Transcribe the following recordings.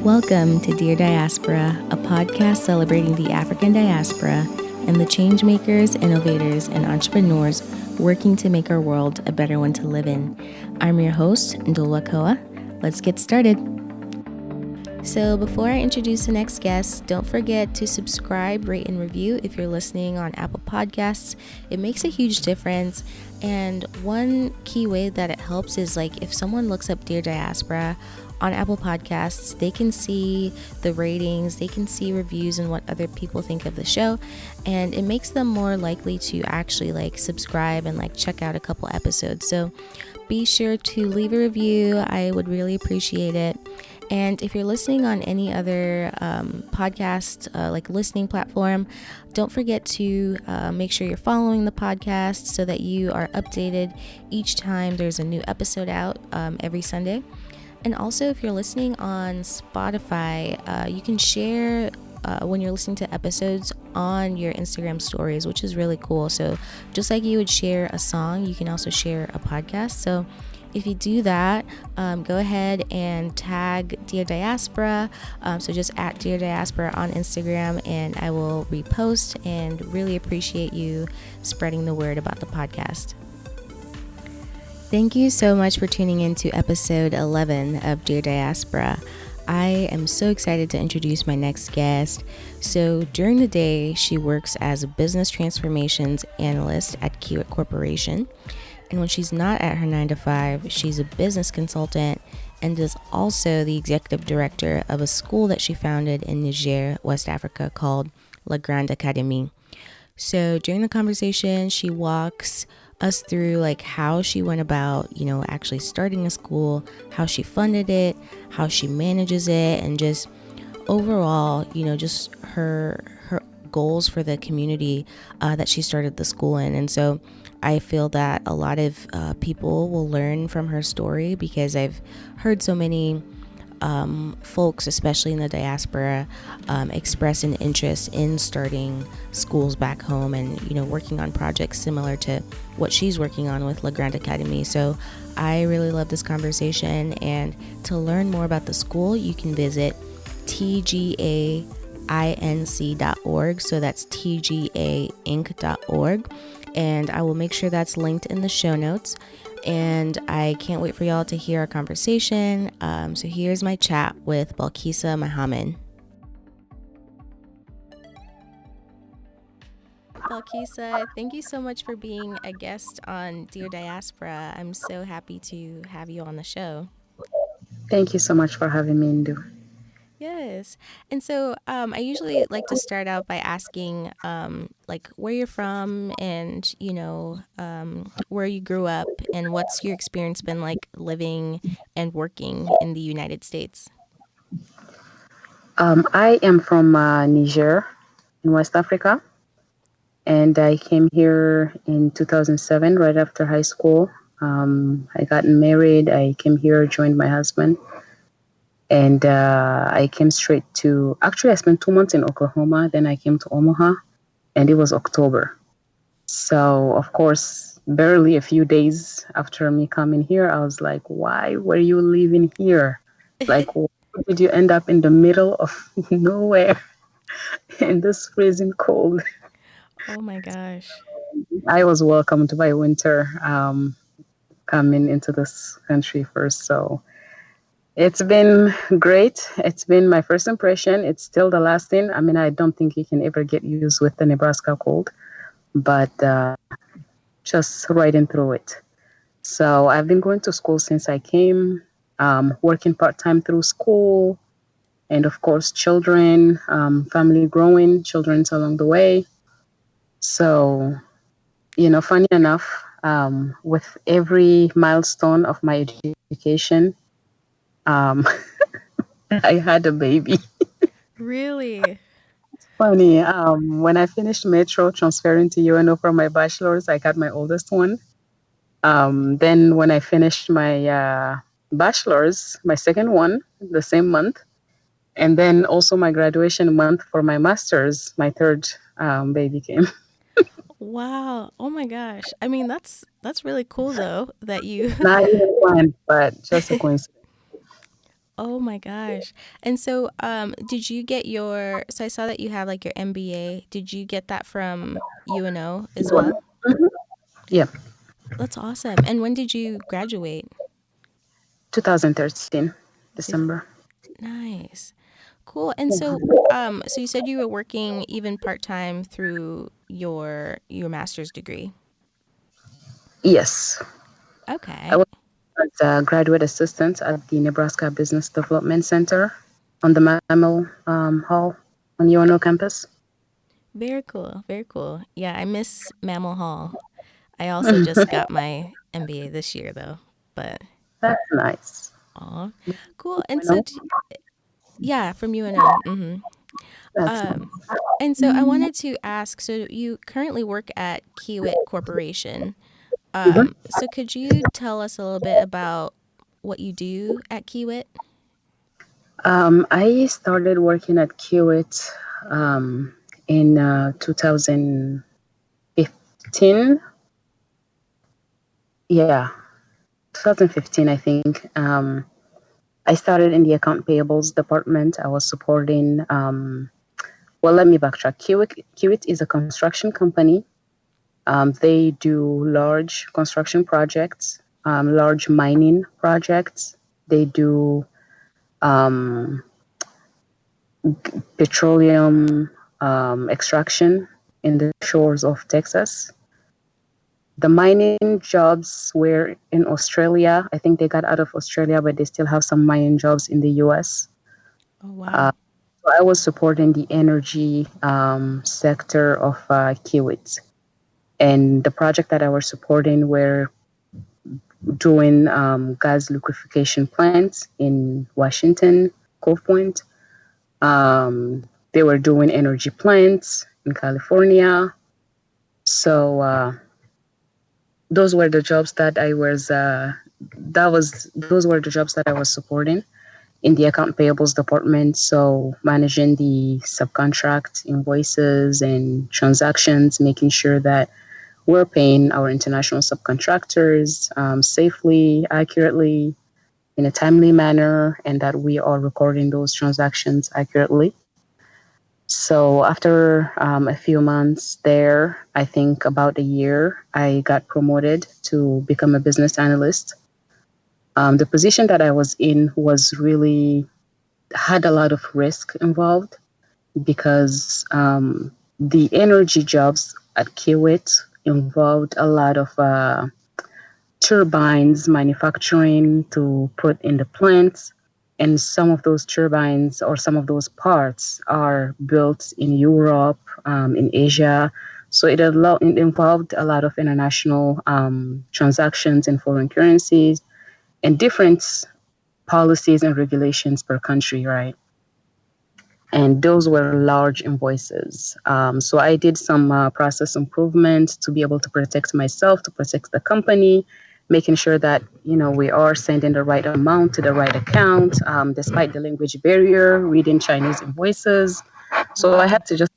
Welcome to Dear Diaspora, a podcast celebrating the African diaspora and the change makers, innovators, and entrepreneurs working to make our world a better one to live in. I'm your host, Ndulwa Kowa. Let's get started. So before I introduce the next guest, don't forget to subscribe, rate, and review if you're listening on Apple Podcasts. It makes a huge difference. And one key way that it helps is if someone looks up Dear Diaspora on Apple Podcasts, they can see the ratings, they can see reviews and what other people think of the show, and it makes them more likely to actually subscribe and check out a couple episodes. So be sure to leave a review. I would really appreciate it. And if you're listening on any other podcast listening platform, don't forget to make sure you're following the podcast so that you are updated each time there's a new episode out every Sunday. And also, if you're listening on Spotify, you can share when you're listening to episodes on your Instagram stories, which is really cool. So just like you would share a song, you can also share a podcast. So if you do that, go ahead and tag Dear Diaspora. So just at Dear Diaspora on Instagram, and I will repost and really appreciate you spreading the word about the podcast. Thank you so much for tuning in to episode 11 of Dear Diaspora. I am so excited to introduce my next guest. So during the day, she works as a Business Transformations Analyst at Kiewit Corporation. And when she's not at her 9-to-5, she's a business consultant and is also the executive director of a school that she founded in Niger, West Africa, called Grande Académie. So during the conversation, she walks us through how she went about, actually starting a school, how she funded it, how she manages it, and just overall, just her goals for the community that she started the school in. And so I feel that a lot of people will learn from her story, because I've heard so many folks, especially in the diaspora, express an interest in starting schools back home and, working on projects similar to what she's working on with Grande Académie. So I really love this conversation. And to learn more about the school, you can visit tgainc.org. So that's tgainc.org. And I will make sure that's linked in the show notes. And I can't wait for y'all to hear our conversation. So here's my chat with Balkissa Mahamane. Balkissa, thank you so much for being a guest on Dear Diaspora. I'm so happy to have you on the show. Thank you so much for having me, Ndu. Yes. And so I usually like to start out by asking where you're from and, where you grew up, and what's your experience been like living and working in the United States? I am from Niger in West Africa, and I came here in 2007 right after high school. I got married. I came here, joined my husband. And I came straight to, actually I spent 2 months in Oklahoma, then I came to Omaha, and it was October. So, of course, barely a few days after me coming here, I was like, why were you living here? Why did you end up in the middle of nowhere in this freezing cold? Oh my gosh. I was welcomed by winter coming into this country first, so it's been great. It's been my first impression. It's still the lasting. I mean, I don't think you can ever get used with the Nebraska cold, but just riding through it. So I've been going to school since I came, working part-time through school, and of course, children, family growing, children's along the way. So, funny enough, with every milestone of my education, I had a baby. Really? Funny. When I finished Metro, transferring to UNO for my bachelor's, I got my oldest one. Then when I finished my bachelor's, my second one, the same month, and then also my graduation month for my master's, my third baby came. Wow. Oh my gosh. I mean, that's really cool though that you Not even planned, but just a coincidence. Oh my gosh. And so did you get your so I saw that you have like your MBA. Did you get that from UNO as well? Mhm. Yeah, That's awesome. And when did you graduate? 2013, Two- December. Nice. Cool. And Yeah. so you said you were working even part-time through your master's degree. Yes, I Okay. was as a graduate assistant at the Nebraska Business Development Center on the Mammal Hall on UNO campus. Very cool. Very cool. Yeah, I miss Mammal Hall. I also just got my MBA this year though. But That's nice. aw, cool. And so UNO, yeah, from UNO. that's nice. Um, and so I wanted to ask, so you currently work at Kiewit Corporation. Mhm. So could you tell us a little bit about what you do at Kiewit? I started working at Kiewit in 2015. Yeah, 2015, I think. I started in the account payables department. I was supporting, well, let me backtrack. Kiewit is a construction company. They do large construction projects, large mining projects. They do um, petroleum extraction in the shores of Texas. The mining jobs were in Australia. I think they got out of Australia, but they still have some mining jobs in the US. Oh, Uh, wow. so I was supporting the energy sector of Kiewit. And the project that I was supporting were doing gas liquefaction plants in Washington, Cove Point. They were doing energy plants in California. So those were the jobs that I was. Those were the jobs that I was supporting in the account payables department. So managing the subcontract invoices and transactions, making sure that we're paying our international subcontractors safely, accurately, in a timely manner, and that we are recording those transactions accurately. So after a few months there, I think about a year, I got promoted to become a business analyst. The position that I was in was really had a lot of risk involved because the energy jobs at Kiewit involved a lot of turbines manufacturing to put in the plants. And some of those turbines or some of those parts are built in Europe, in Asia. So it involved a lot of international transactions in foreign currencies and different policies and regulations per country, right? And those were large invoices. So I did some process improvement to be able to protect myself, to protect the company, making sure that we are sending the right amount to the right account, despite the language barrier, reading Chinese invoices. So I Wow. had to just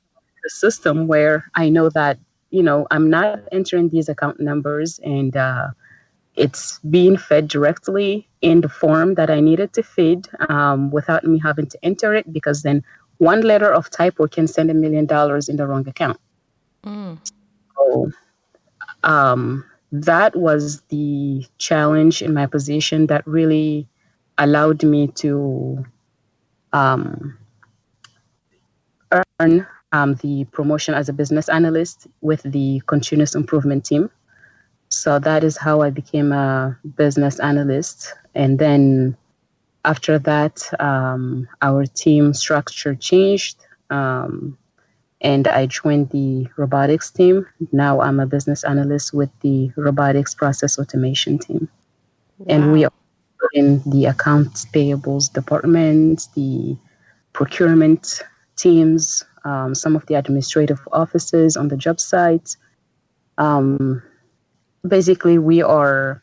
a system where I know that I'm not entering these account numbers and it's being fed directly in the form that I needed to feed without me having to enter it because then one letter of typo can send $1 million in the wrong account. Mm. So that was the challenge in my position that really allowed me to um, earn the promotion as a business analyst with the continuous improvement team. So that is how I became a business analyst. And then after that, our team structure changed, and I joined the robotics team. Now I'm a business analyst with the robotics process automation team. And we are Wow. in the accounts payables department, the procurement teams, some of the administrative offices on the job sites. Um, Basically, we are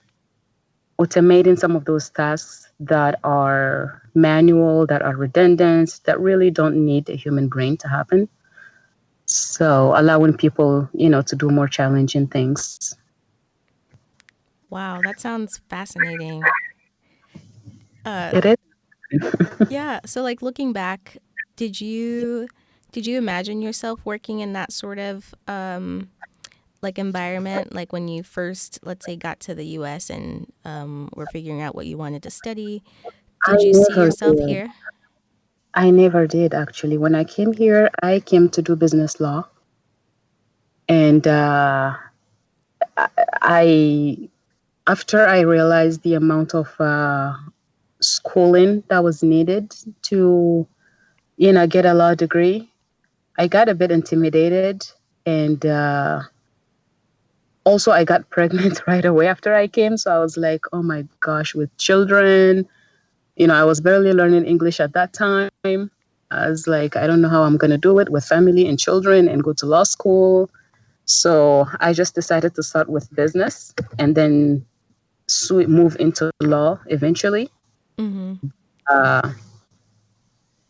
automating some of those tasks that are manual, that are redundant, that really don't need a human brain to happen. So allowing people, to do more challenging things. Wow, that sounds fascinating. Uh, It is. Yeah. So like looking back, did you did you imagine yourself working in that sort of like environment, like when you first, let's say, got to the US and were figuring out what you wanted to study? I Did you see never yourself did. here? I never did actually. When I came here, I came to do business law, and I after I realized the amount of schooling that was needed to, get a law degree, I got a bit intimidated, and also I got pregnant right away after I came. So I was like, oh my gosh, with children, I was barely learning English at that time. I was like, I don't know how I'm going to do it with family and children and go to law school. So I just decided to start with business and then move into law eventually. Mm-hmm. Uh,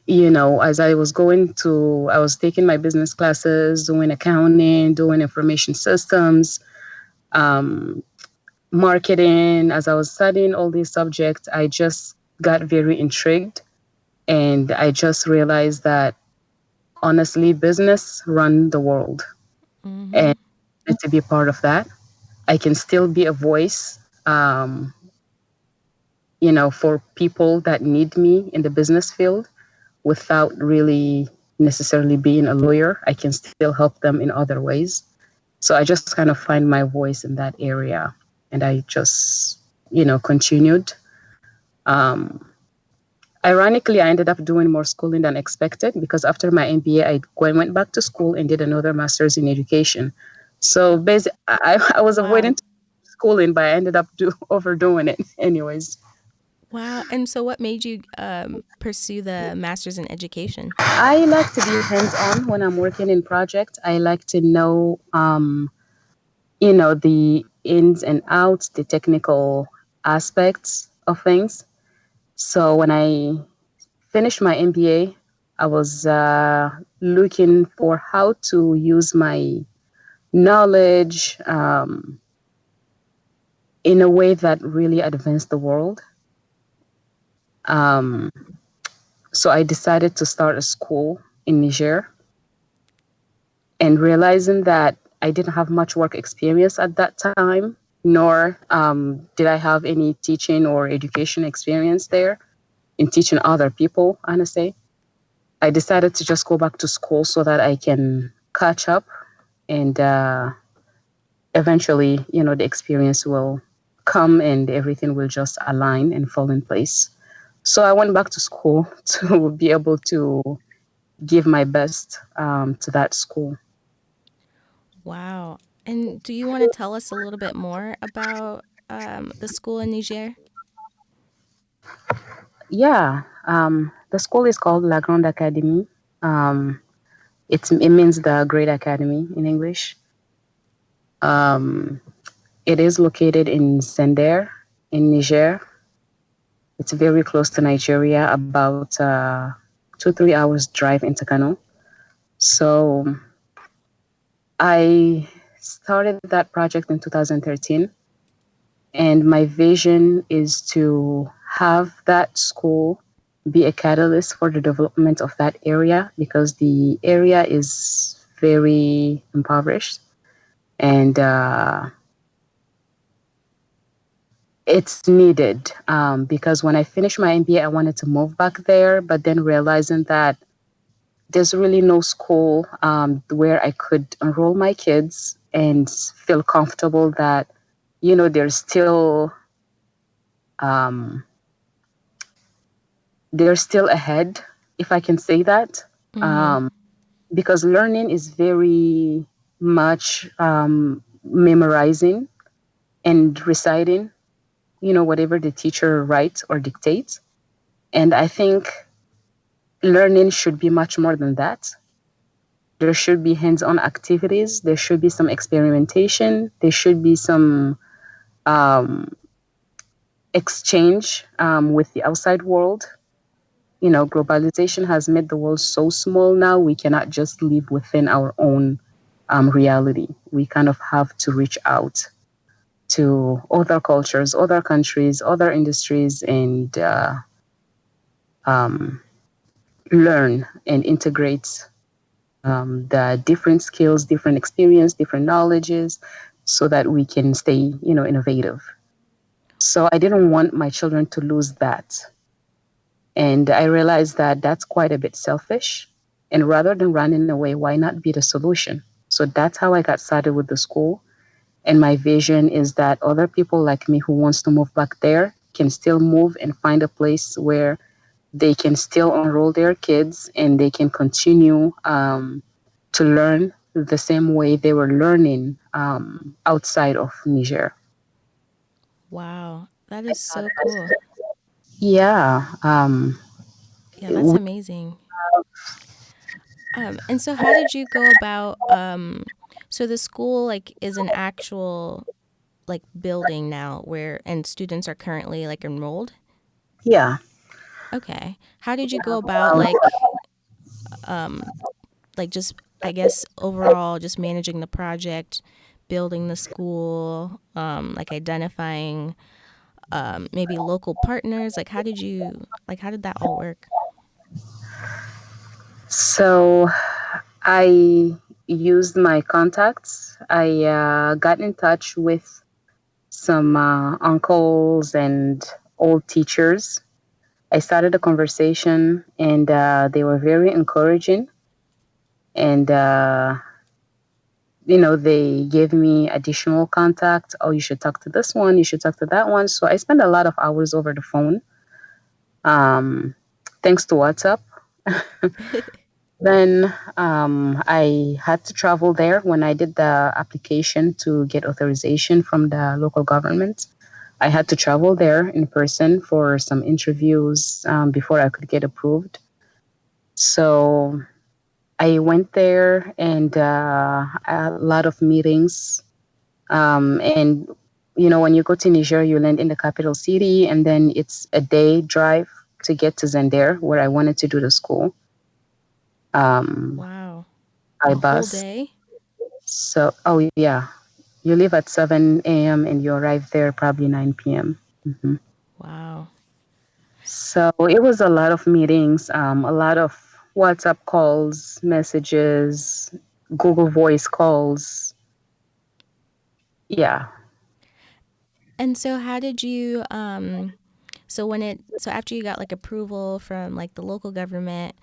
as I was taking my business classes, doing accounting, doing information systems, um, marketing. As I was studying all these subjects, I just got very intrigued. And I just realized that honestly, business run the world. Mm-hmm. And to be part of that, I can still be a voice, um, for people that need me in the business field without really necessarily being a lawyer. I can still help them in other ways. So I just kind of find my voice in that area. And I just, continued. Um, Ironically, I ended up doing more schooling than expected because after my MBA, I went back to school and did another master's in education. So basically, I was Wow. avoiding schooling, but I ended up overdoing it anyways. Wow. And so what made you pursue the master's in education? I like to be hands-on when I'm working in projects. I like to know, the ins and outs, the technical aspects of things. So when I finished my MBA, I was looking for how to use my knowledge in a way that really advanced the world. Um, so I decided to start a school in Niger, and realizing that I didn't have much work experience at that time, nor did I have any teaching or education experience there in teaching other people, honestly. I decided to just go back to school so that I can catch up and eventually, the experience will come and everything will just align and fall in place. So I went back to school to be able to give my best to that school. Wow. And do you want to tell us a little bit more about the school in Niger? Yeah, the school is called La Grande Académie. Um, it means the Great Academy in English. Um, it is located in Sender in Niger. It's very close to Nigeria, about 2-3 hours drive into Kano. So I started that project in 2013, and my vision is to have that school be a catalyst for the development of that area because the area is very impoverished, and it's needed because when I finished my MBA, I wanted to move back there, but then realizing that there's really no school where I could enroll my kids and feel comfortable that, there's still um, they're still ahead, if I can say that, Mm-hmm. um, because learning is very much memorizing and reciting, whatever the teacher writes or dictates. And I think learning should be much more than that. There should be hands-on activities. There should be some experimentation. There should be some um, exchange with the outside world. Globalization has made the world so small now, we cannot just live within our own reality. We kind of have to reach out to other cultures, other countries, other industries, and um, learn and integrate the different skills, different experience, different knowledges, so that we can stay, innovative. So I didn't want my children to lose that. And I realized that that's quite a bit selfish. And rather than running away, why not be the solution? So that's how I got started with the school. And my vision is that other people like me who wants to move back there can still move and find a place where they can still enroll their kids and they can continue to learn the same way they were learning outside of Niger. Wow, that is so cool. Yeah. Yeah, that's amazing. And so how did you go about so the school like is an actual like building now where and students are currently like enrolled? yeah. Okay. How did you go about like just I guess overall just managing the project, building the school, like identifying maybe local partners? Like how did that all work? So I used my contacts. I got in touch with some uncles and old teachers. I started a conversation, and they were very encouraging. And they gave me additional contact. Oh, you should talk to this one. You should talk to that one. So I spent a lot of hours over the phone, um, thanks to WhatsApp. Then I had to travel there when I did the application to get authorization from the local government. I had to travel there in person for some interviews before I could get approved. So I went there and a lot of meetings. And, when you go to Niger, you land in the capital city, and then it's a day drive to get to Zender, where I wanted to do the school. Wow. By A whole bus. day? So, oh yeah, you leave at 7 a.m. and you arrive there probably 9 p.m. Wow. So it was a lot of meetings, a lot of WhatsApp calls, messages, Google Voice calls. Yeah. And so how did you so after you got like approval from like the local government,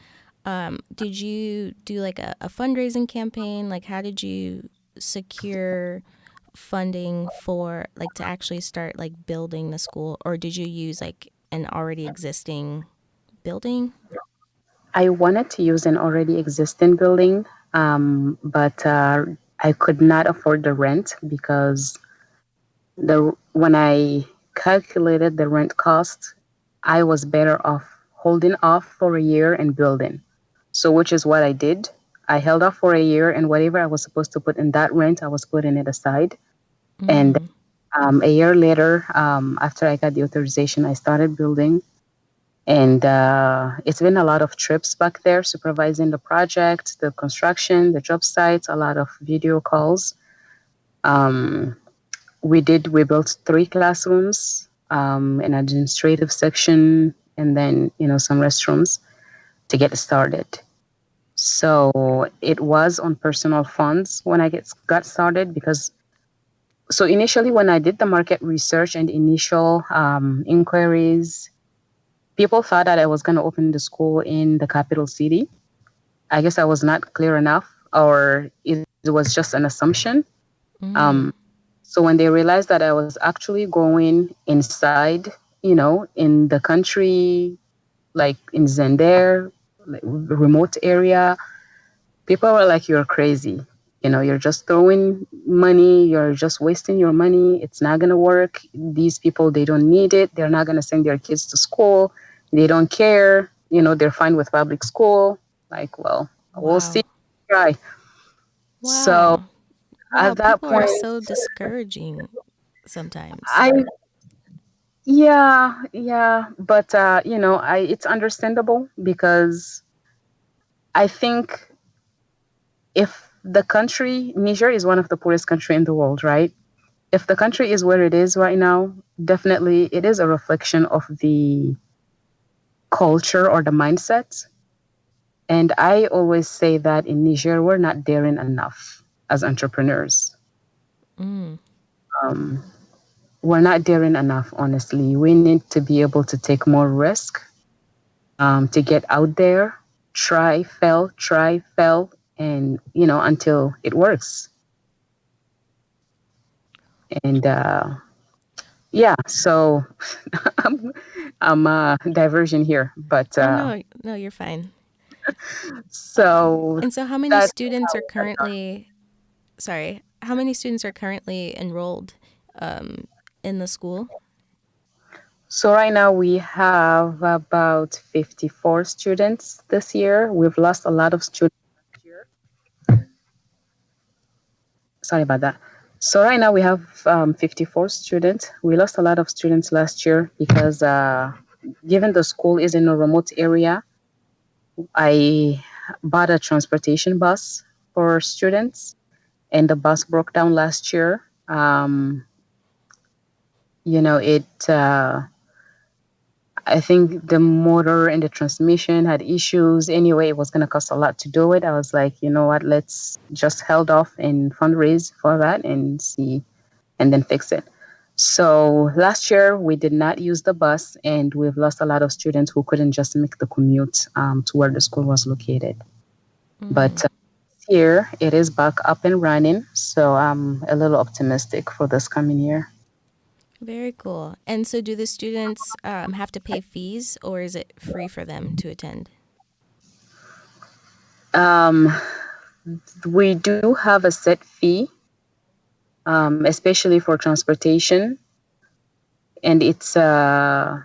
did you do like a fundraising campaign? Like how did you secure funding for like to actually start like building the school, or did you use like an already existing building? I wanted to use an already existing building, but I could not afford the rent because when I calculated the rent cost, I was better off holding off for a year and building. So, which is what I did. I held off for a year, and whatever I was supposed to put in that rent, I was putting it aside. And a year later, after I got the authorization, I started building. And it's been a lot of trips back there, supervising the project, the construction, the job sites, a lot of video calls. Um, we built 3 classrooms, an administrative section, and then some restrooms to get started. So it was on personal funds when I got started because so initially when I did the market research and initial inquiries, people thought that I was going to open the school in the capital city. I guess I was not clear enough, or it was just an assumption. Um, so when they realized that I was actually going inside, in the country, like in Zender, like remote area, people were like, "You're crazy. You're just throwing money. You're just wasting your money. It's not gonna work. These people, they don't need it. They're not gonna send their kids to school. They don't care. They're fine with public school." Like, well, we'll see. Wow. Try. So Wow. Wow, at that people are point, so discouraging sometimes. I yeah, but I it's understandable because I think if the country Niger is one of the poorest country in the world, right? If the country is where it is right now, definitely it is a reflection of culture or the mindset. And I always say that in Niger, we're not daring enough as entrepreneurs. Mm. Um, we're not daring enough, honestly. We need to be able to take more risk, to get out there, try, fail, and, until it works. And yeah, so I'm, I'm diversion here, but Oh no, no, you're fine. so And so how many that's students how are it got done. currently, sorry, how many students are currently enrolled in the school? So right now we have about 54 students this year. We've lost a lot of students last year. Sorry about that. So right now we have 54 students. We lost a lot of students last year because given the school is in a remote area, I bought a transportation bus for students, and the bus broke down last year. It I think the motor and the transmission had issues. Anyway, it was going to cost a lot to do it. I was like, you know what, let's just held off and fundraise for that and see, and then fix it. So last year we did not use the bus, and we've lost a lot of students who couldn't just make the commute to where the school was located. But Mm. this year it is back up and running, so I'm a little optimistic for this coming year. Very cool. And so do the students have to pay fees or is it free for them to attend? Um, we do have a set fee, especially for transportation, and it's I'm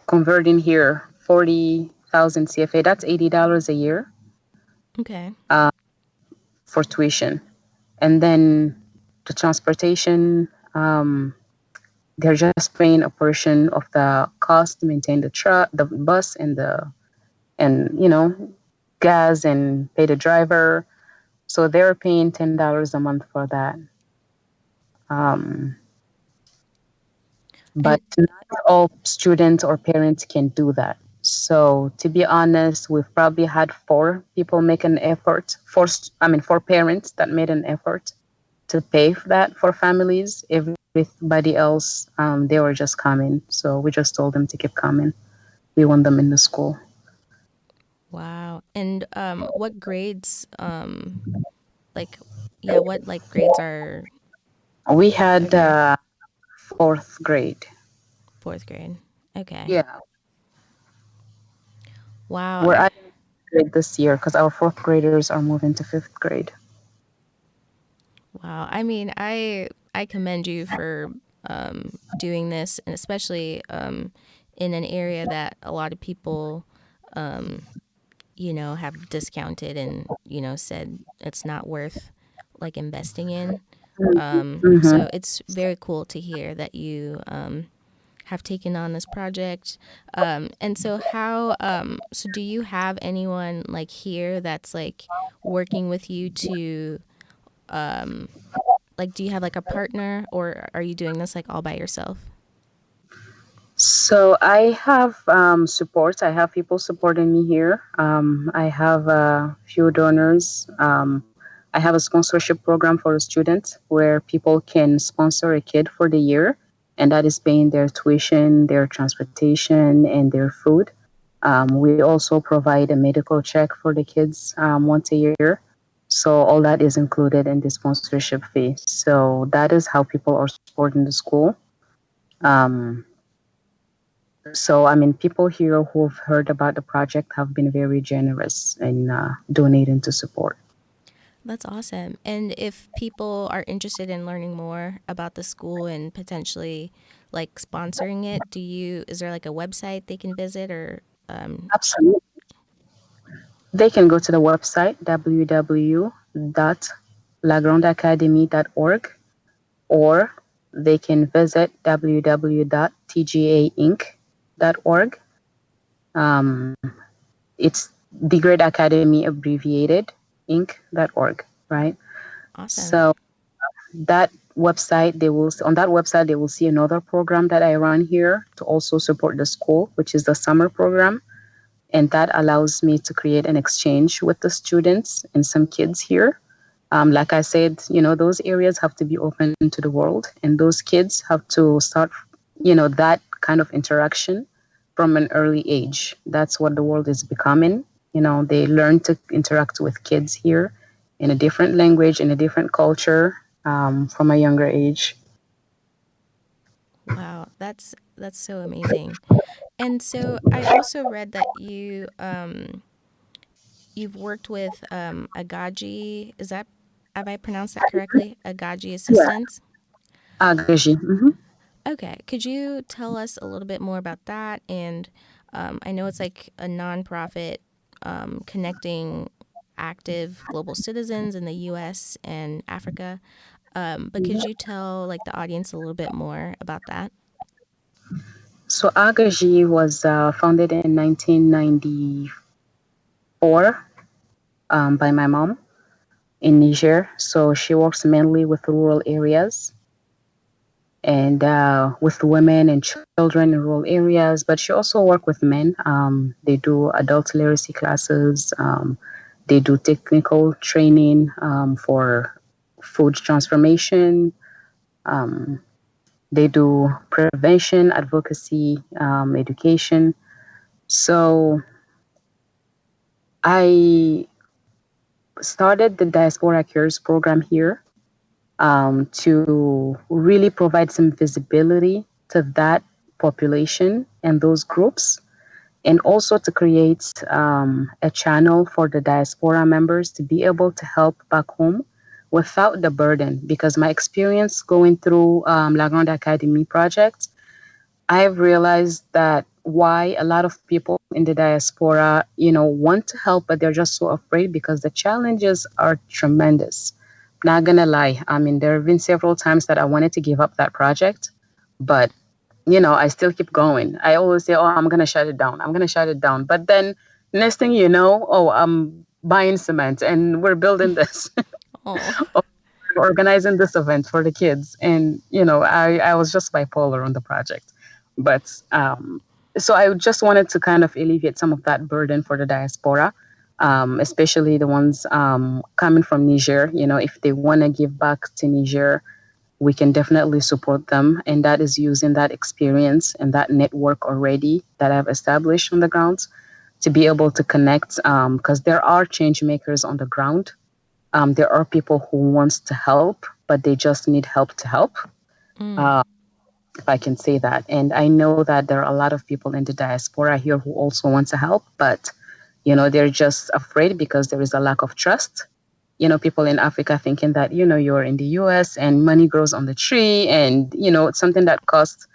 converting here 40,000 CFA. That's $80 a year Okay. for tuition, and then the transportation. They're just paying a portion of the cost to maintain the truck, the bus, and gas and pay the driver. So they're paying $10 a month for that. Um, And but not all students or parents can do that. So to be honest, we've probably had four people make an effort. Four parents that made an effort to pay for that for families. Everybody else, they were just coming. So we just told them to keep coming. We want them in the school. wow. And what grades like yeah, what like grades We are had there? fourth grade. Fourth grade. Okay. Yeah, Wow. we're adding grade this year because our fourth graders are moving to fifth grade. Wow. I mean, I commend you for doing this, and especially in an area that a lot of people, have discounted and said it's not worth like investing in. Mm-hmm. So it's very cool to hear that you have taken on this project. And so so do you have anyone like here that's like working with you to like do you have like a partner or are you doing this like all by yourself? So I have support. I have people supporting me here. I have a few donors. I have a sponsorship program for a student where people can sponsor a kid for the year, and that is paying their tuition, their transportation, and their food. We also provide a medical check for the kids once a year. So all that is included in the sponsorship fee. So that is how people are supporting the school. Um, so, I mean, people here who've heard about the project have been very generous in donating to support. That's awesome. And if people are interested in learning more about the school and potentially like sponsoring it, is there like a website they can visit or Absolutely. They can go to the website www.lagrandeacademy.org, or they can visit www.tgainc.org. Um, it's the Great Academy abbreviated inc.org, right? awesome. So that website, they will see another program that I run here to also support the school, which is the summer program. And that allows me to create an exchange with the students and some kids here. Like I said, those areas have to be open to the world, and those kids have to start, that kind of interaction from an early age. That's what the world is becoming. They learn to interact with kids here in a different language, in a different culture, from a younger age. Wow, that's so amazing. And so I also read that you've worked with Agaji. Is that, have I pronounced that correctly? Agaji Yeah, Assistance. Agaji. Okay, could you tell us a little bit more about that? And I know it's like a nonprofit connecting active global citizens in the U.S. and Africa. But could you tell like the audience a little bit more about that? So Agaji was founded in 1994 by my mom in Niger. So she works mainly with rural areas and with women and children in rural areas, but she also works with men. They do adult literacy classes. They do technical training for food transformation. Um, they do prevention, advocacy, education. So I started the Diaspora Cares program here to really provide some visibility to that population and those groups, and also to create a channel for the diaspora members to be able to help back home without the burden. Because my experience going through La Grande Académie project, I've realized that why a lot of people in the diaspora, want to help, but they're just so afraid because the challenges are tremendous. Not gonna lie. I mean, there have been several times that I wanted to give up that project, but I still keep going. I always say, "Oh, I'm gonna shut it down. I'm gonna shut it down." But then, next thing you know, oh, I'm buying cement and we're building this. Oh, Organizing this event for the kids, and I was just bipolar on the project. But so I just wanted to kind of alleviate some of that burden for the diaspora, especially the ones coming from Niger. If they want to give back to Niger, we can definitely support them, and that is using that experience and that network already that I've established on the ground to be able to connect, because there are change makers on the ground. There are people who wants to help, but they just need help to help, mm, uh, if I can say that. And I know that there are a lot of people in the diaspora here who also want to help, but they're just afraid because there is a lack of trust. People in Africa thinking that you're in the U.S. and money grows on the tree, and it's something that costs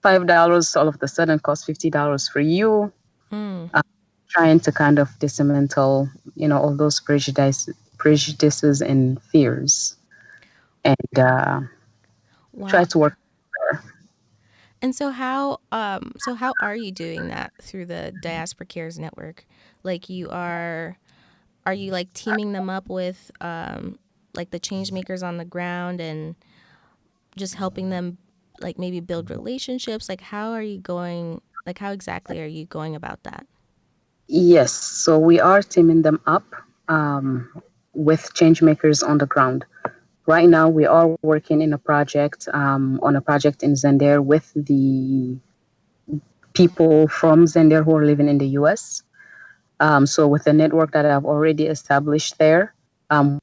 $5 all of a sudden costs $50 for you. mm. Uh, Trying to kind of dismantle all those prejudices and fears, and try Wow. to work. And so how are you doing that through the Diaspora Cares Network? Like are you like teaming them up with like the change makers on the ground and just helping them like maybe build relationships? Like how are you going, like how exactly are you going about that? Yes, so we are teaming them up um, with change makers on the ground. Right now, we are working in a project on a project in Zender with the people from Zender who are living in the U.S. So with the network that I've already established there,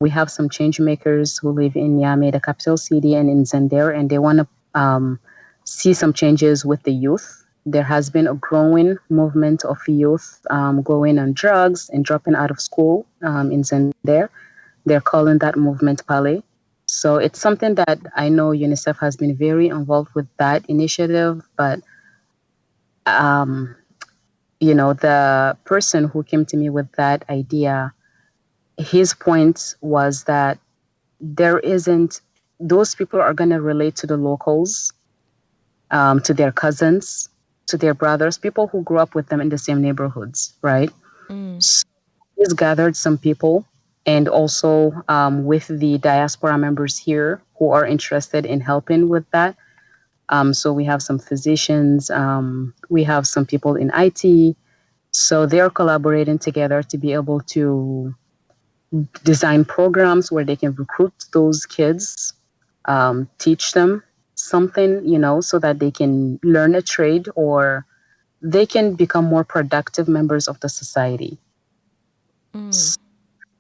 we have some change makers who live in Niamey, the capital city, and in Zender, and they want to see some changes with the youth. There has been a growing movement of youth going on drugs and dropping out of school in Zender. They're calling that movement Palais. So it's something that I know UNICEF has been very involved with that initiative, but um, the person who came to me with that idea, his point was that there isn't, those people are going to relate to the locals, to their cousins, to their brothers, people who grew up with them in the same neighborhoods, right? Mm, So he's gathered some people and also with the diaspora members here who are interested in helping with that. So we have some physicians, we have some people in IT. So they're collaborating together to be able to design programs where they can recruit those kids, teach them something, so that they can learn a trade or they can become more productive members of the society. Mm.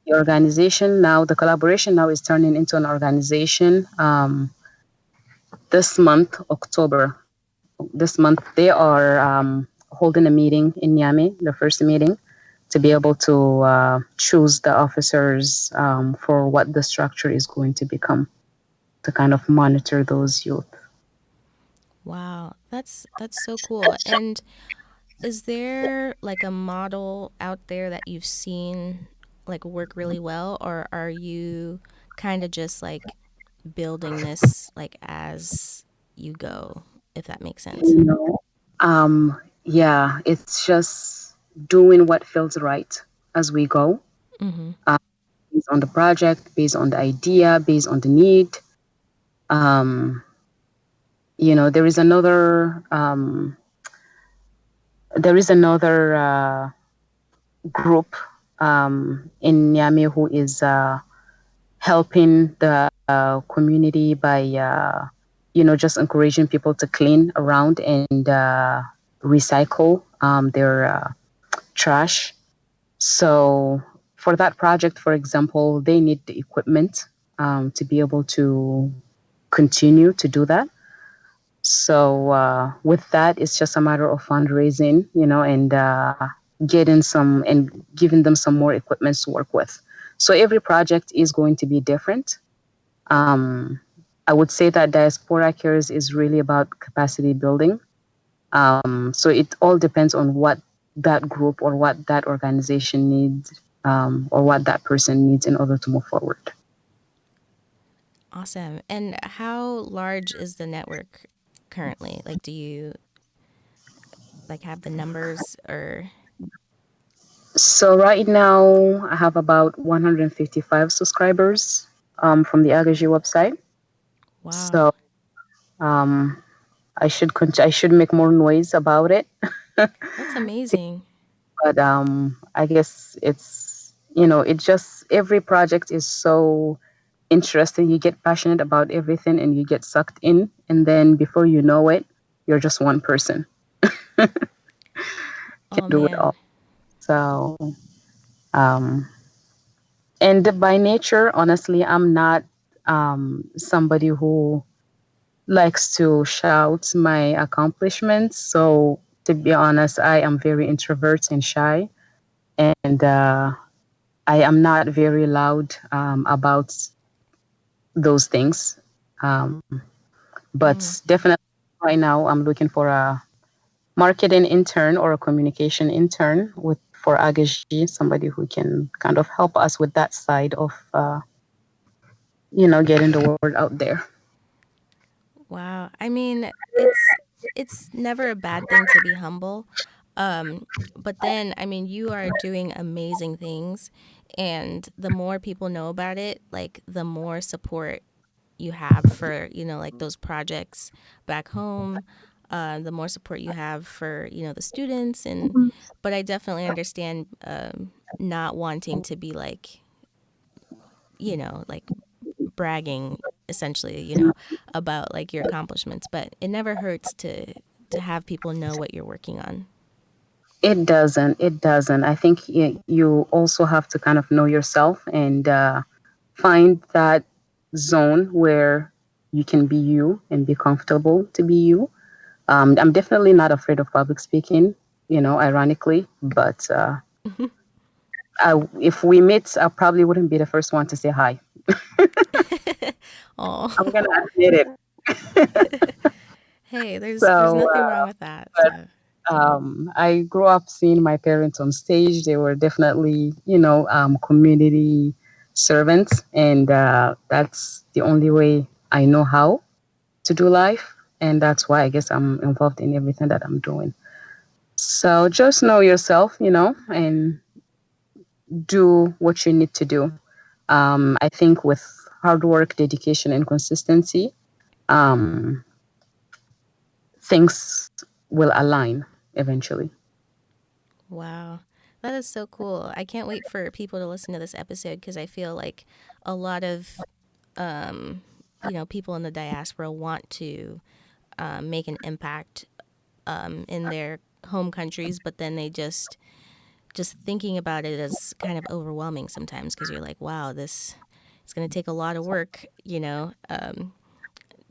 The organization now, the collaboration now is turning into an organization. This month, October, this month, they are holding a meeting in Niamey, the first meeting, to be able to choose the officers for what the structure is going to become, to kind of monitor those youth. Wow, that's so cool. And is there like a model out there that you've seen like work really well, or are you kind of just like building this like as you go, if that makes sense? You know, yeah, it's just doing what feels right as we go, Mm-hmm. based on the project, based on the idea, based on the need. Um, there is another group in Niamey who is helping the community by just encouraging people to clean around and recycle their trash. So for that project, for example, they need the equipment to be able to continue to do that. So with that, it's just a matter of fundraising, and getting some and giving them some more equipment to work with. So every project is going to be different. Um, I would say that Diaspora Cares is really about capacity building. So it all depends on what that group or what that organization needs, or what that person needs in order to move forward. Awesome. And how large is the network currently? Like, do you like have the numbers or? So right now, I have about 155 subscribers from the Agaji website. Wow, So um, I should make more noise about it. that's amazing. But I guess it just every project is so interesting. You get passionate about everything and you get sucked in, and then before you know it, you're just one person. Can Oh do it man. all. So um, and by nature, honestly, I'm not somebody who likes to shout my accomplishments. So to be honest, I am very introvert and shy, and I am not very loud about those things. Um, Mm. but definitely, right now, I'm looking for a marketing intern or a communication intern with for Agaji, somebody who can kind of help us with that side of getting the word out there. Wow. I mean, it's never a bad thing to be humble. Um, but then, I mean, you are doing amazing things, and the more people know about it, like the more support you have for, like those projects back home, the more support you have for, the students. But I definitely understand not wanting to be like, like bragging essentially, about like your accomplishments, but it never hurts to have people know what you're working on. It doesn't. It doesn't. I think you also have to kind of know yourself and find that zone where you can be you and be comfortable to be you. I'm definitely not afraid of public speaking, ironically, but if we meet, I probably wouldn't be the first one to say hi. Oh. I'm gonna admit it. Hey, there's So, nothing wrong with that. but So, I grew up seeing my parents on stage. They were definitely, community servants, and that's the only way I know how to do life, and that's why I guess I'm involved in everything that I'm doing. So just know yourself, and do what you need to do. I think with hard work, dedication, and consistency, um, things will align eventually. Wow. That is so cool. I can't wait for people to listen to this episode because I feel like a lot of, um, people in the diaspora want to make an impact in their home countries, but then they just thinking about it is kind of overwhelming sometimes because you're like, wow, this it's going to take a lot of work, It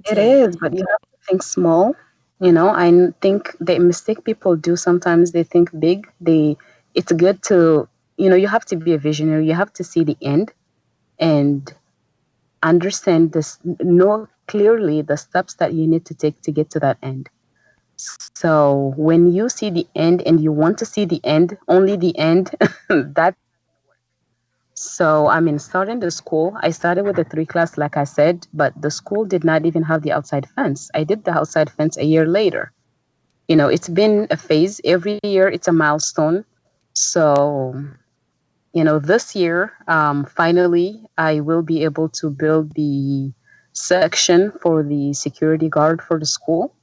to. is, but you have to think small. I think the mistake people do sometimes they think big. It's good to, you have to be a visionary. You have to see the end and understand this, know clearly the steps that you need to take to get to that end. So when you see the end and you want to see the end, only the end, that. So, I mean, starting the school, I started with a 3 class, like I said, but the school did not even have the outside fence. I did the outside fence a year later. It's been a phase. Every year, it's a milestone. So, this year, finally, I will be able to build the section for the security guard for the school,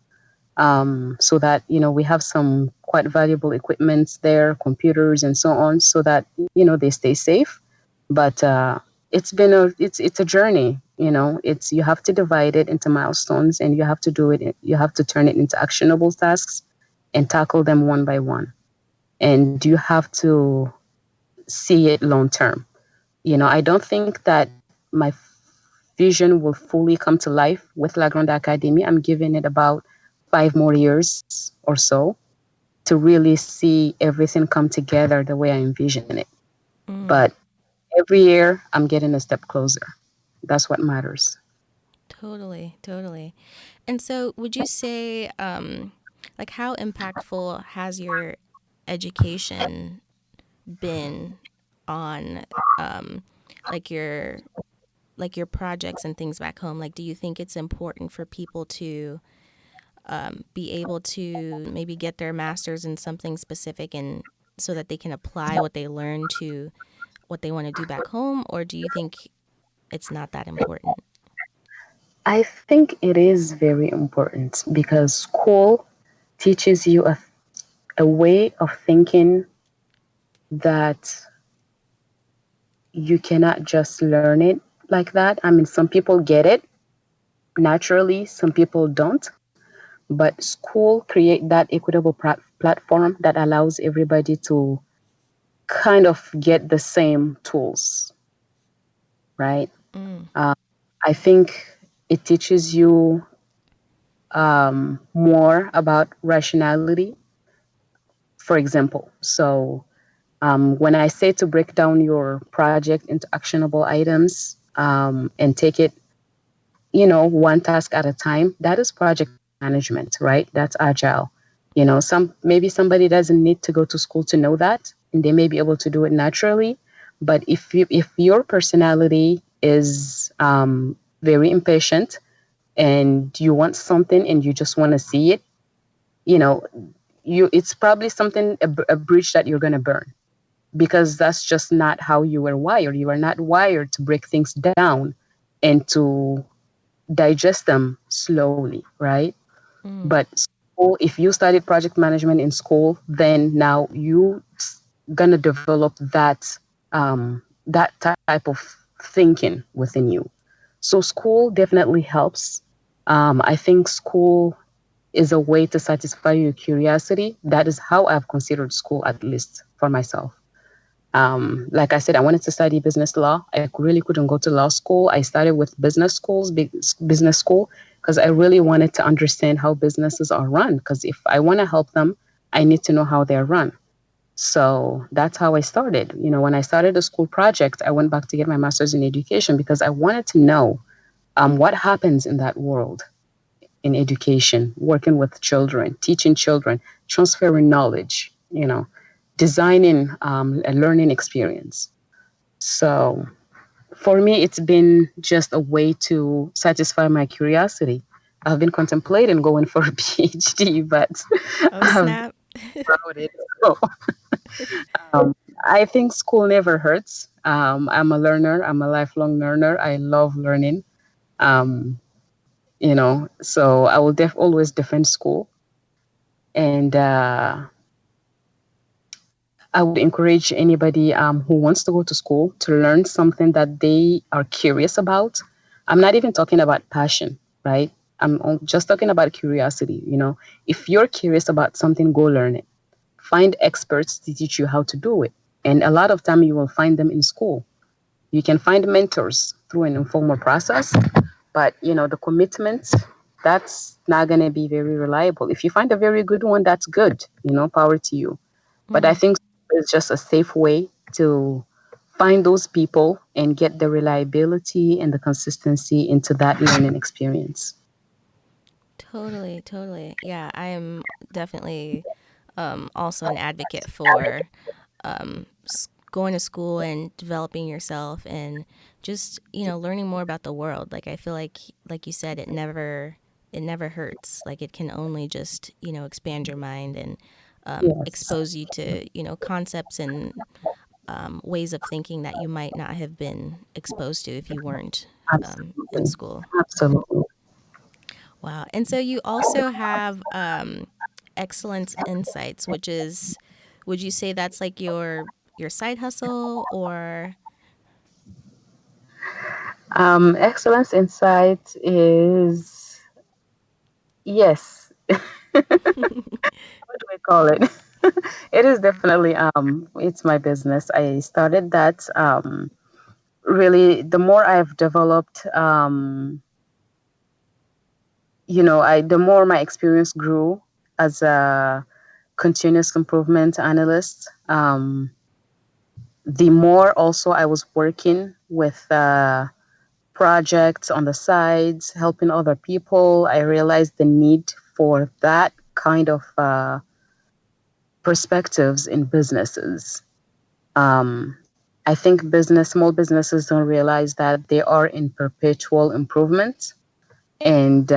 so that we have some quite valuable equipments there, computers and so on, so that they stay safe. But it's a journey. It's you have to divide it into milestones, and you have to do it. You have to turn it into actionable tasks and tackle them one by one. And you have to see it long term. I don't think that my vision will fully come to life with La Grande Académie. I'm giving it about 5 more years or so to really see everything come together the way I envision it. Mm, But every year, I'm getting a step closer. That's what matters. totally, totally. And so, would you say, like, how impactful has your education been on, um, like your projects and things back home? Like, do you think it's important for people to be able to maybe get their master's in something specific and so that they can apply what they learn to what they want to do back home, or do you think it's not that important? I think it is very important because school teaches you a way of thinking that you cannot just learn it like that. I mean, some people get it naturally, some people don't. But school create that equitable platform that allows everybody to kind of get the same tools, right? Mm, Uh, I think it teaches you more about rationality, for example. So when I say to break down your project into actionable items and take it, one task at a time, that is project management, right? That's agile. Maybe somebody doesn't need to go to school to know that, and they may be able to do it naturally. But if your personality is very impatient and you want something and you just want to see it, you know, it's probably something a bridge that you're going to burn because that's just not how you were wired. You are not wired to break things down and to digest them slowly, right? mm, But school, if you studied project management in school, then now you gonna develop that type of thinking within you. So school definitely helps. I think school is a way to satisfy your curiosity. That is how I've considered school, at least for myself. Like I said, I wanted to study business law. I really couldn't go to law school. I started with business school, because I really wanted to understand how businesses are run. Because if I want to help them, I need to know how they're run. So that's how I started. When I started the school project, I went back to get my master's in education because I wanted to know what happens in that world in education, working with children, teaching children, transferring knowledge, designing a learning experience. So for me, it's been just a way to satisfy my curiosity. I've been contemplating going for a PhD, but oh I've snap. about it. So, um, I think school never hurts. I'm a learner. I'm a lifelong learner. I love learning. Um, so I will always defend school. And I would encourage anybody who wants to go to school to learn something that they are curious about. I'm not even talking about passion, right? Just talking about curiosity. If you're curious about something, go learn it. Find experts to teach you how to do it. And a lot of time you will find them in school. You can find mentors through an informal process, but the commitment, that's not going to be very reliable. If you find a very good one, that's good. Power to you. But I Mm-hmm. think it's just a safe way to find those people and get the reliability and the consistency into that learning experience. Totally, totally. Yeah, I am definitely also an advocate for going to school and developing yourself and just learning more about the world. Like I feel like you said, it never hurts. Like it can only just expand your mind and Yes, expose you to concepts and ways of thinking that you might not have been exposed to if you weren't in absolutely. school. Absolutely. Wow. And so you also have excellence insights, which is, would you say that's like your side hustle or? Excellence insight is, yes. What do I call it? It is definitely it's my business. I started that really the more I've developed the more my experience grew as a continuous improvement analyst, the more also I was working with projects on the sides, helping other people. I realized the need for that kind of perspectives in businesses. Um, I think small businesses don't realize that they are in perpetual improvement, and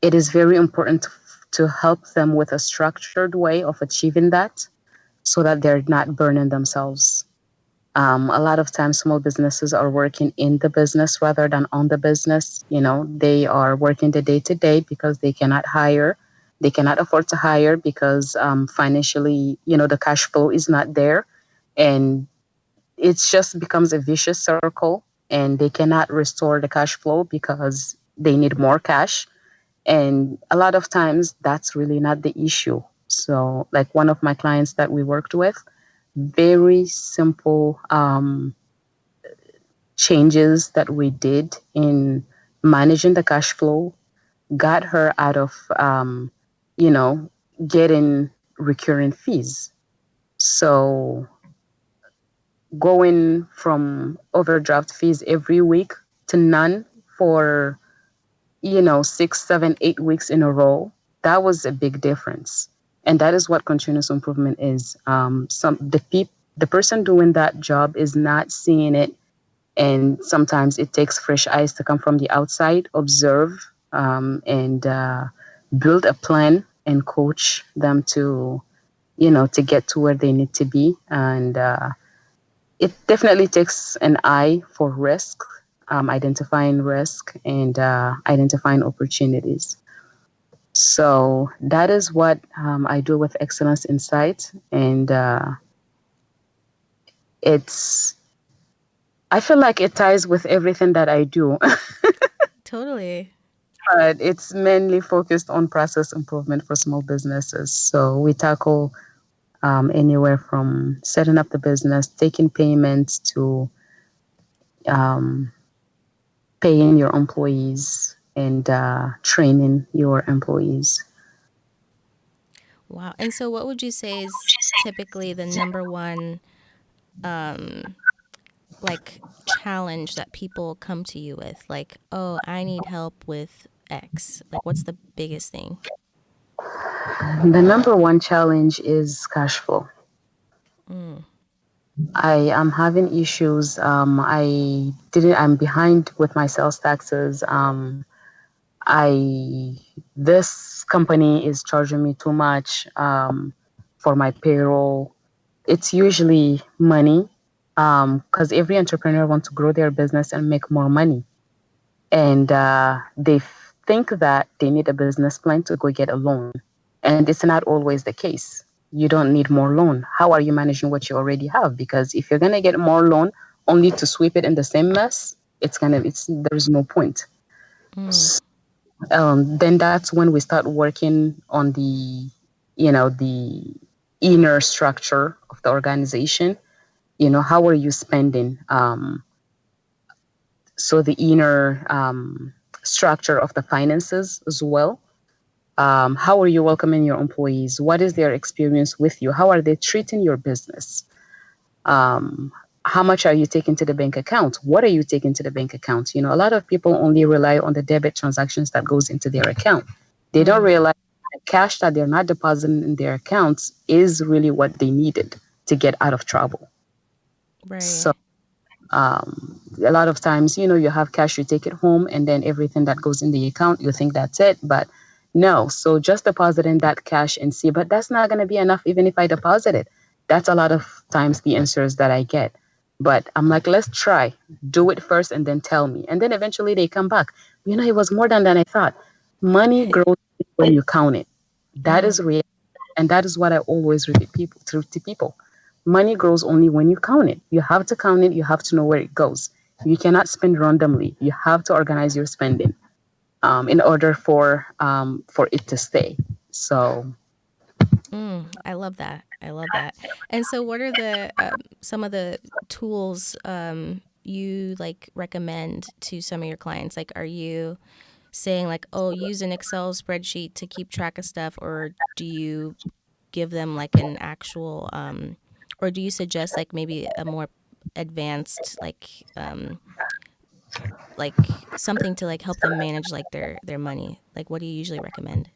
it is very important to help them with a structured way of achieving that, so that they're not burning themselves. A lot of times, small businesses are working in the business rather than on the business. They are working the day to day because they cannot hire. They cannot afford to hire because financially, the cash flow is not there. And it just becomes a vicious circle, and they cannot restore the cash flow because they need more cash. And a lot of times, that's really not the issue. So, like one of my clients that we worked with, very simple changes that we did in managing the cash flow got her out of, you know, getting recurring fees. So going from overdraft fees every week to none for, 6, 7, 8 weeks in a row, that was a big difference. And that is what continuous improvement is. The person doing that job is not seeing it, and sometimes it takes fresh eyes to come from the outside, observe, and build a plan and coach them to get to where they need to be. And it definitely takes an eye for risk, identifying risk and identifying opportunities. So that is what I do with Excellence Insight, and it's I feel like it ties with everything that I do. Totally. But it's mainly focused on process improvement for small businesses. So we tackle anywhere from setting up the business, taking payments, to um, paying your employees and training your employees. Wow. And so what would you say is typically the number one like challenge that people come to you with? Like, oh, I need help with X. Like what's the biggest thing? The number one challenge is cash flow. Mm. I am having issues. I'm behind with my sales taxes. This company is charging me too much for my payroll. it's usually money, because every entrepreneur wants to grow their business and make more money. And they think that they need a business plan to go get a loan. And it's not always the case. You don't need more loan. How are you managing what you already have? Because if you're gonna get more loan only to sweep it in the same mess, there's no point. Mm. Then that's when we start working on the inner structure of the organization. How are you spending? So the inner structure of the finances as well. How are you welcoming your employees? What is their experience with you? How are they treating your business? Um, how much are you taking to the bank account? What are you taking to the bank account? A lot of people only rely on the debit transactions that goes into their account. They don't Mm. realize the cash that they're not depositing in their accounts is really what they needed to get out of trouble. Right. So a lot of times, you have cash, you take it home, and then everything that goes in the account, you think that's it. But no, so just depositing that cash and see, but that's not going to be enough even if I deposit it. That's a lot of times the answers that I get. But I'm like, let's try, do it first, and then tell me. And then eventually they come back. It was more than I thought. Money grows when you count it. That Mm. is real. And that is what I always repeat to people. Money grows only when you count it. You have to count it. You have to know where it goes. You cannot spend randomly. You have to organize your spending in order for it to stay. So I love that. I love that. And so, what are the some of the tools you like recommend to some of your clients? Like, are you saying like, oh, use an Excel spreadsheet to keep track of stuff, or do you give them like an actual, or do you suggest like maybe a more advanced like something to like help them manage like their money? Like, what do you usually recommend?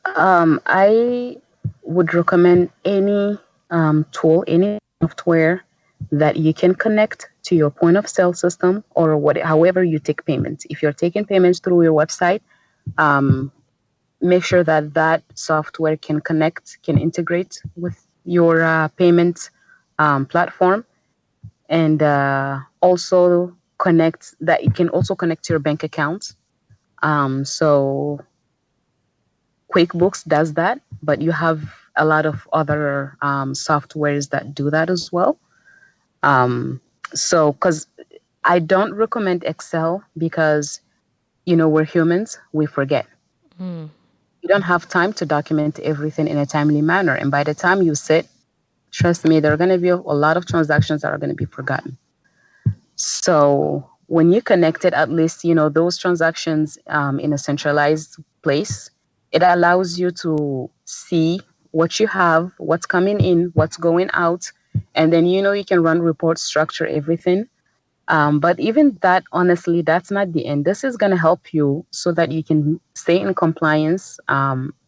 I would recommend any tool, any software that you can connect to your point of sale system or however you take payments. If you're taking payments through your website, um, make sure that that software can integrate with your payment platform, and also connect that it can also connect to your bank account. So QuickBooks does that, but you have a lot of other softwares that do that as well. Um, because I don't recommend Excel because we're humans, we forget. Mm. You don't have time to document everything in a timely manner, and by the time you sit, trust me, there are going to be a lot of transactions that are going to be forgotten. So when you connect it, at least those transactions in a centralized place, it allows you to see what you have, what's coming in, what's going out, and then you can run reports, structure everything. But even that, honestly, that's not the end. This is going to help you so that you can stay in compliance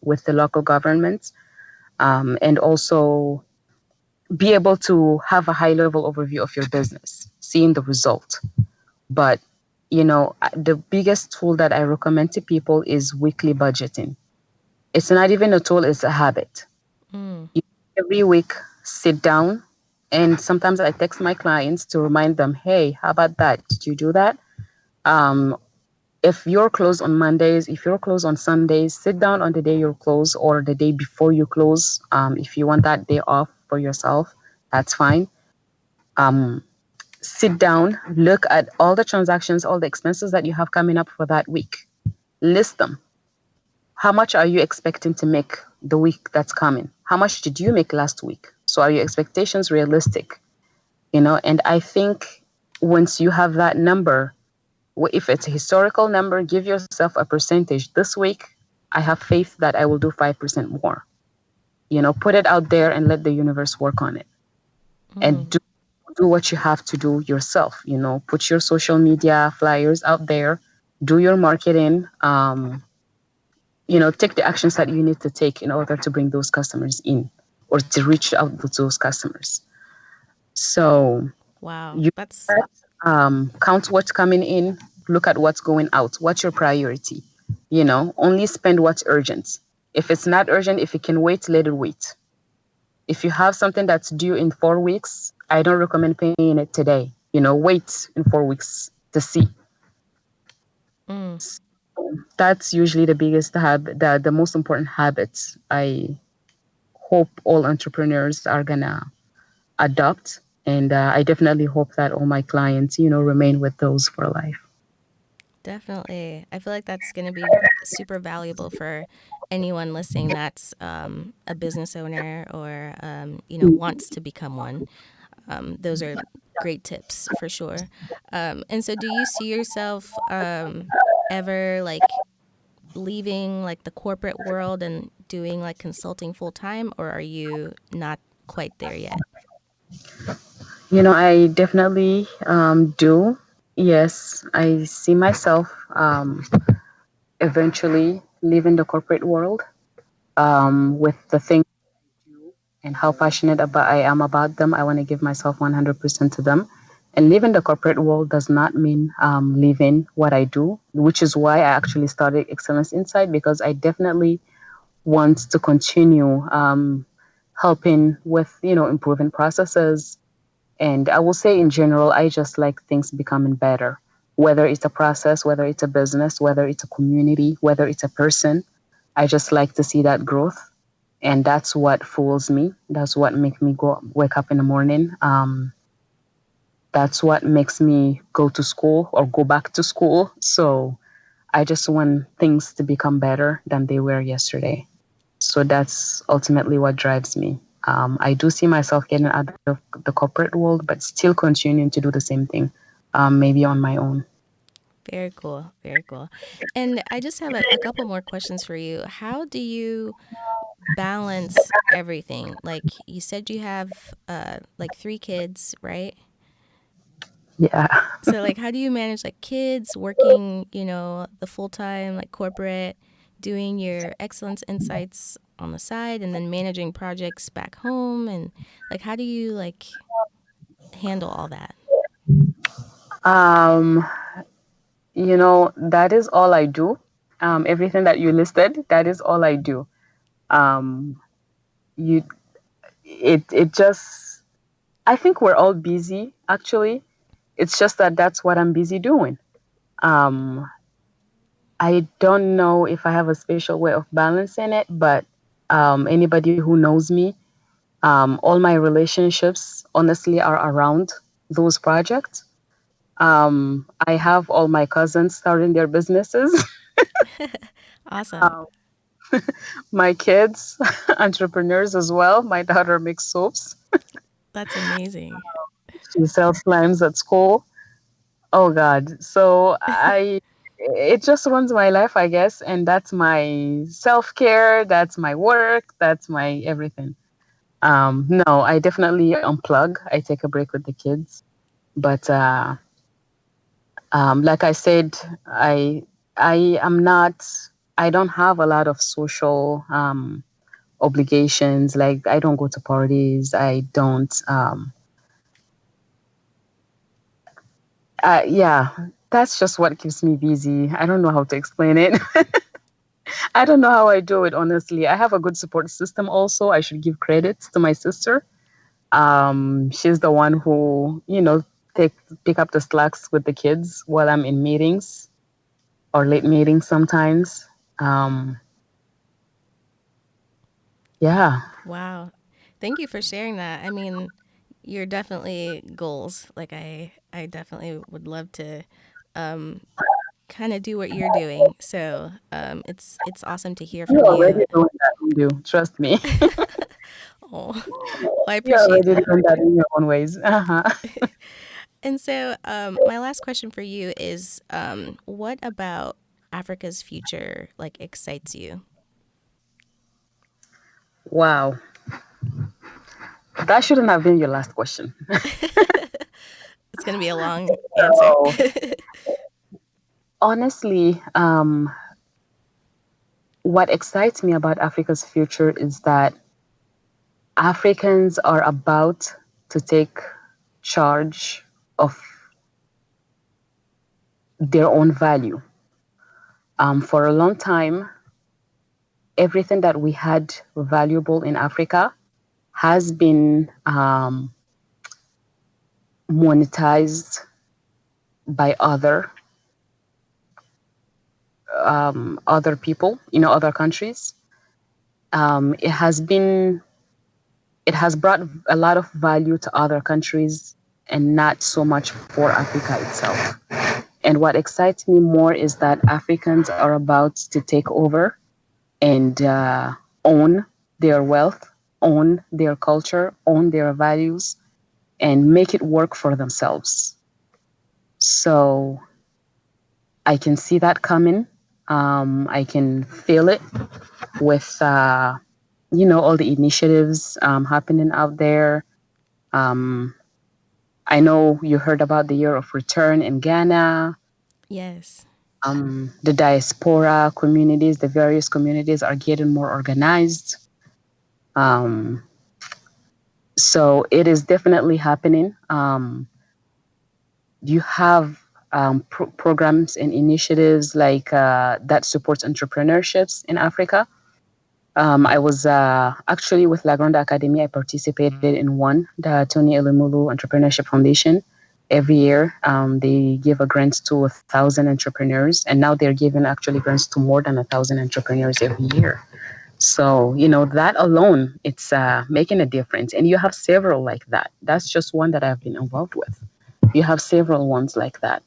with the local government, and also be able to have a high level overview of your business, seeing the result. But the biggest tool that I recommend to people is weekly budgeting. It's not even a tool, it's a habit. Mm. You, every week, sit down, and sometimes I text my clients to remind them, hey, how about that? Did you do that? Um, if you're closed on Mondays, if you're closed on Sundays, sit down on the day you're closed or the day before you close. If you want that day off for yourself, that's fine. Um, Sit down, look at all the transactions, all the expenses that you have coming up for that week. List them. How much are you expecting to make the week that's coming? How much did you make last week? So are your expectations realistic? And I think once you have that number, if it's a historical number, give yourself a percentage. This week, I have faith that I will do 5% more. Put it out there and let the universe work on it. And Mm. do what you have to do yourself. Put your social media flyers out there, do your marketing. Take the actions that you need to take in order to bring those customers in or to reach out to those customers. So Wow, you that's count what's coming in, look at what's going out. What's your priority? Only spend what's urgent. If it's not urgent, if it can wait, let it wait. If you have something that's due in 4 weeks, I don't recommend paying it today. Wait in 4 weeks to see. Mm, That's usually the biggest habit, the most important habits I hope all entrepreneurs are gonna adopt. And I definitely hope that all my clients, remain with those for life. definitely. I feel like that's going to be super valuable for anyone listening that's a business owner or, wants to become one. Those are great tips for sure. And so, do you see yourself ever like leaving like the corporate world and doing like consulting full time, or are you not quite there yet? I definitely do. Yes, I see myself eventually leaving the corporate world with the things and how passionate about I am about them. I want to give myself 100% to them. And leaving the corporate world does not mean leaving what I do, which is why I actually started Excellence Insight, because I definitely want to continue helping with, improving processes. And I will say in general, I just like things becoming better, whether it's a process, whether it's a business, whether it's a community, whether it's a person. I just like to see that growth, and that's what fuels me. That's what makes me wake up in the morning. That's what makes me go to school or go back to school. So I just want things to become better than they were yesterday. So that's ultimately what drives me. I do see myself getting out of the corporate world, but still continuing to do the same thing, maybe on my own. Very cool. Very cool. And I just have a couple more questions for you. How do you balance everything? Like you said, you have like three kids, right? Yeah. So like, how do you manage like kids working, the full time like corporate, doing your excellence insights on the side, and then managing projects back home, and like, how do you like handle all that? Um, that is all I do. Everything that you listed, that is all I do. Um, you, it just, I think we're all busy actually. It's just that that's what I'm busy doing. Um, I don't know if I have a special way of balancing it, but anybody who knows me, all my relationships honestly are around those projects. I have all my cousins starting their businesses. Awesome. My kids, entrepreneurs as well. My daughter makes soaps. That's amazing. She sells slimes at school. Oh God. So it just runs my life, I guess. And that's my self care. That's my work. That's my everything. No, I definitely unplug. I take a break with the kids. But like I said, I am not. I don't have a lot of social obligations. Like I don't go to parties. I don't. Yeah, that's just what keeps me busy. I don't know how to explain it. I don't know how I do it, honestly. I have a good support system also. I should give credit to my sister. She's the one who, take pick up the slacks with the kids while I'm in meetings or late meetings sometimes. Um, yeah. Wow. Thank you for sharing that. I mean, you're definitely goals. Like I definitely would love to kind of do what you're doing. So it's awesome to hear You're from you. already doing that, you. Trust me. Oh, well, I You're appreciate already that. doing that in your own ways. Uh-huh. And so, my last question for you is, what about Africa's future like excites you? Wow. That shouldn't have been your last question. It's gonna be a long answer. So, honestly, what excites me about Africa's future is that Africans are about to take charge of their own value. For a long time, everything that we had valuable in Africa has been monetized by other people, other countries. It has brought a lot of value to other countries and not so much for Africa itself. And what excites me more is that Africans are about to take over and own their wealth, own their culture, own their values, and make it work for themselves. So I can see that coming. I can feel it with, all the initiatives happening out there. I know you heard about the Year of Return in Ghana. Yes. The diaspora communities, the various communities are getting more organized. So it is definitely happening. You have programs and initiatives like that supports entrepreneurships in Africa. I was actually with La Grande Académie. I participated in one, the Tony Elumelu Entrepreneurship Foundation. Every year, they give a grant to 1,000 entrepreneurs, and now they're giving actually grants to more than 1,000 entrepreneurs every year. So, that alone, it's making a difference. And you have several like that. That's just one that I've been involved with. You have several ones like that.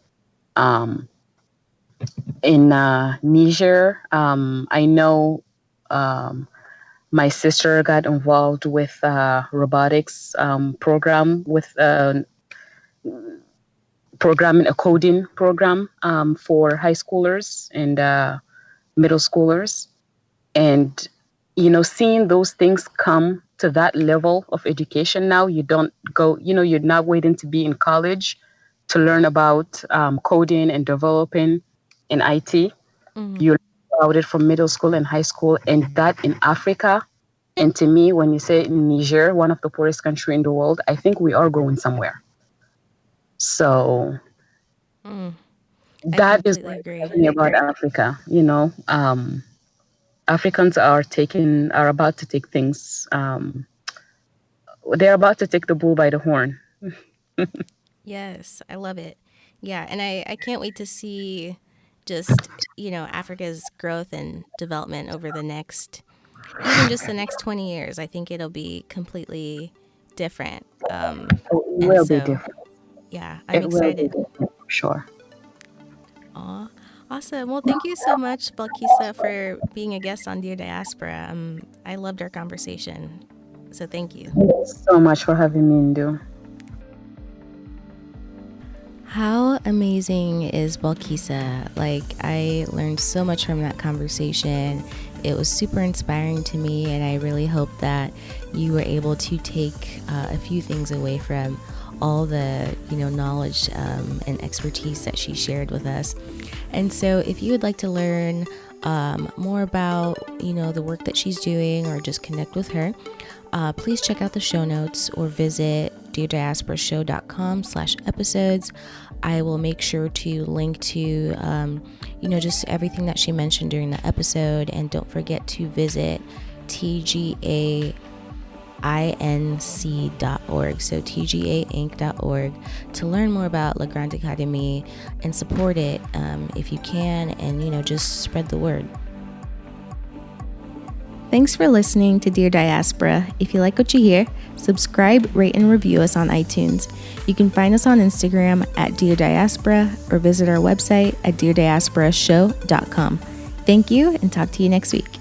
In Niger, I know my sister got involved with robotics program with programming, a coding program for high schoolers and middle schoolers. And, seeing those things come to that level of education now, you don't go, you're not waiting to be in college to learn about coding and developing in IT. Mm-hmm. You learn about it from middle school and high school, and that in Africa. And to me, when you say Niger, one of the poorest countries in the world, I think we are going somewhere. So that is what excites me about Africa. Africans are about to take things. They're about to take the bull by the horn. Yes, I love it. Yeah, and I can't wait to see just, Africa's growth and development over the next, even just the next 20 years. I think it'll be completely different. It will be different. Yeah, I'm excited. Will be different, for sure. Aw, awesome. Well, thank you so much, Balkissa, for being a guest on Dear Diaspora. I loved our conversation, so thank you. Thank you so much for having me, Ndu. How amazing is Balkissa? Like, I learned so much from that conversation. It was super inspiring to me, and I really hope that you were able to take a few things away from all the knowledge and expertise that she shared with us. And so if you would like to learn more about the work that she's doing or just connect with her, please check out the show notes or visit deardiasporashow.com/episodes. I will make sure to link to just everything that she mentioned during the episode, and don't forget to visit tgainc.org, so tgainc.org, to learn more about La Grande Académie and support it if you can, and just spread the word. Thanks for listening to Dear Diaspora. If you like what you hear, subscribe, rate, and review us on iTunes. You can find us on Instagram at Dear Diaspora or visit our website at deardiasporashow.com. Thank you, and talk to you next week.